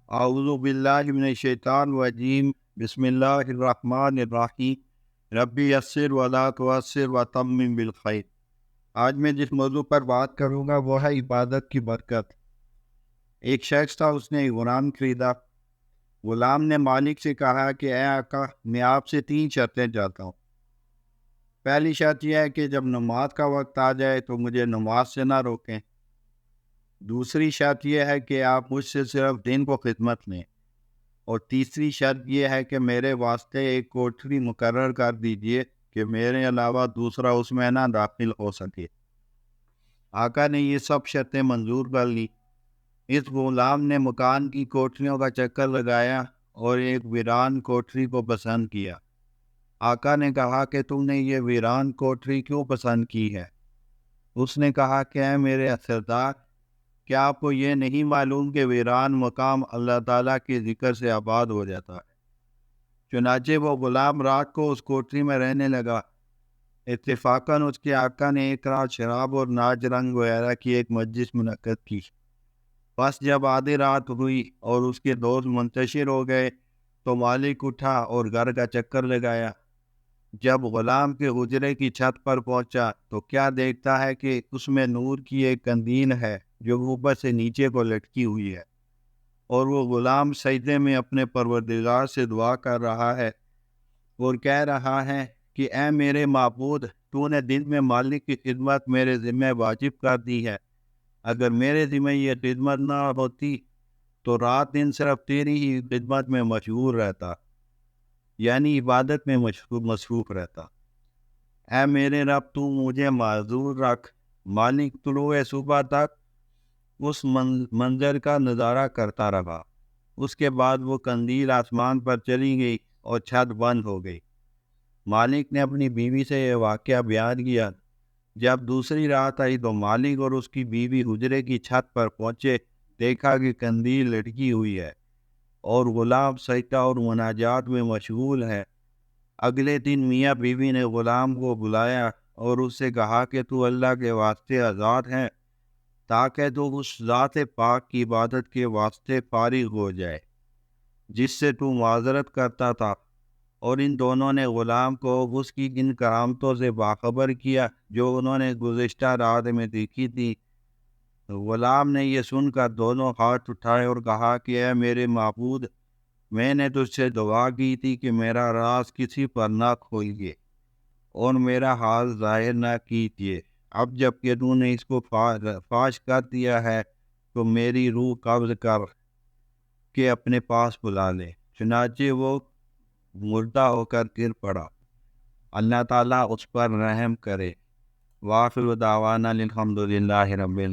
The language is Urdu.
اعوذ باللہ من الشیطان الرجیم، بسم اللہ الرحمن الرحیم، ربی یسر ولا تعسر وتمم بالخیر۔ آج میں جس موضوع پر بات کروں گا وہ ہے عبادت کی برکت۔ ایک شخص تھا، اس نے ایک غلام خریدا۔ غلام نے مالک سے کہا کہ اے آقا، میں آپ سے 3 شرطیں چاہتا ہوں۔ پہلی شرط یہ ہے کہ جب نماز کا وقت آ جائے تو مجھے نماز سے نہ روکیں۔ دوسری شرط یہ ہے کہ آپ مجھ سے صرف دین کو خدمت لیں، اور تیسری شرط یہ ہے کہ میرے واسطے ایک کوٹری مقرر کر دیجئے کہ میرے علاوہ دوسرا اس میں نہ داخل ہو سکے۔ آقا نے یہ سب شرطیں منظور کر لی۔ اس غلام نے مکان کی کوٹریوں کا چکر لگایا اور ایک ویران کوٹری کو پسند کیا۔ آقا نے کہا کہ تم نے یہ ویران کوٹری کیوں پسند کی ہے؟ اس نے کہا کہ اے میرے سردار، کیا آپ کو یہ نہیں معلوم کہ ویران مقام اللہ تعالیٰ کے ذکر سے آباد ہو جاتا ہے؟ چنانچہ وہ غلام رات کو اس کوٹری میں رہنے لگا۔ اتفاقاً اس کے آقا نے ایک رات شراب اور ناچ رنگ وغیرہ کی ایک مجلس منعقد کی۔ بس جب آدھی رات ہوئی اور اس کے دوست منتشر ہو گئے تو مالک اٹھا اور گھر کا چکر لگایا۔ جب غلام کے حجرے کی چھت پر پہنچا تو کیا دیکھتا ہے کہ اس میں نور کی ایک قندیل ہے جو اوپر سے نیچے کو لٹکی ہوئی ہے، اور وہ غلام سجدے میں اپنے پروردگار سے دعا کر رہا ہے اور کہہ رہا ہے کہ اے میرے معبود، تو نے دن میں مالک کی خدمت میرے ذمہ واجب کر دی ہے۔ اگر میرے ذمہ یہ خدمت نہ ہوتی تو رات دن صرف تیری ہی خدمت میں مشغول رہتا، یعنی عبادت میں مصروف رہتا۔ اے میرے رب، تو مجھے معذور رکھ۔ مالک طلوع صبح تک اس منظر کا نظارہ کرتا رہا۔ اس کے بعد وہ قندیل آسمان پر چلی گئی اور چھت بند ہو گئی۔ مالک نے اپنی بیوی سے یہ واقعہ بیان کیا۔ جب دوسری رات آئی تو مالک اور اس کی بیوی حجرے کی چھت پر پہنچے، دیکھا کہ قندیل لٹکی ہوئی ہے اور غلام سجدہ اور مناجات میں مشغول ہے۔ اگلے دن میاں بیوی نے غلام کو بلایا اور اس سے کہا کہ تو اللہ کے واسطے آزاد ہے، تاکہ تو اس ذات پاک کی عبادت کے واسطے فارغ ہو جائے جس سے تو معذرت کرتا تھا۔ اور ان دونوں نے غلام کو اس کی ان کرامتوں سے باخبر کیا جو انہوں نے گزشتہ رات میں دیکھی تھی۔ غلام نے یہ سن کر دونوں ہاتھ اٹھائے اور کہا کہ اے میرے معبود، میں نے تجھ سے دعا کی تھی کہ میرا راز کسی پر نہ کھولیے اور میرا حال ظاہر نہ کیجیے۔ اب جب کہ تو نے اس کو فاش کر دیا ہے تو میری روح قبض کر کے اپنے پاس بلا لے۔ چنانچہ وہ مردہ ہو کر گر پڑا۔ اللہ تعالیٰ اس پر رحم کرے۔ وآخر دعوانا الحمد للہ رب العالمین۔